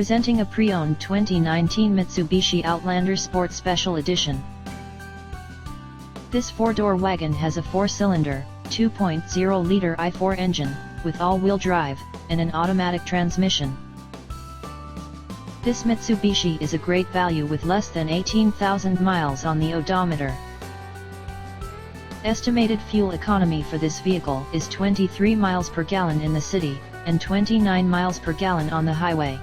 Presenting a pre-owned 2019 Mitsubishi Outlander Sport Special Edition. This four-door wagon has a four-cylinder, 2.0-liter i4 engine, with all-wheel drive, and an automatic transmission. This Mitsubishi is a great value with less than 18,000 miles on the odometer. Estimated fuel economy for this vehicle is 23 miles per gallon in the city, and 29 miles per gallon on the highway.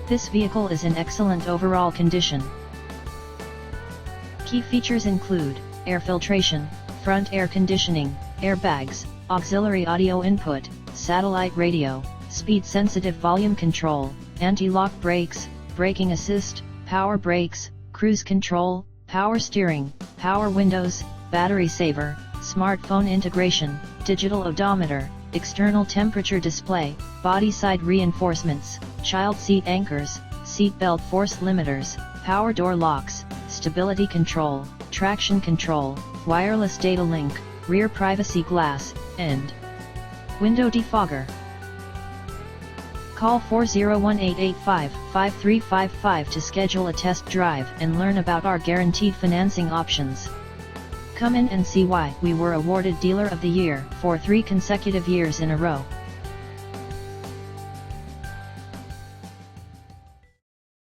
This vehicle is in excellent overall condition. Key features include air filtration, front air conditioning, airbags, auxiliary audio input, satellite radio, speed-sensitive volume control, anti-lock brakes, braking assist, power brakes, cruise control, power steering, power windows, battery saver, smartphone integration, digital odometer, external temperature display, body side reinforcements, child seat anchors, seat belt force limiters, power door locks, stability control, traction control, wireless data link, rear privacy glass, and window defogger. Call 401-885-5355 to schedule a test drive and learn about our guaranteed financing options. Come in and see why we were awarded Dealer of the Year for 3 consecutive years in a row.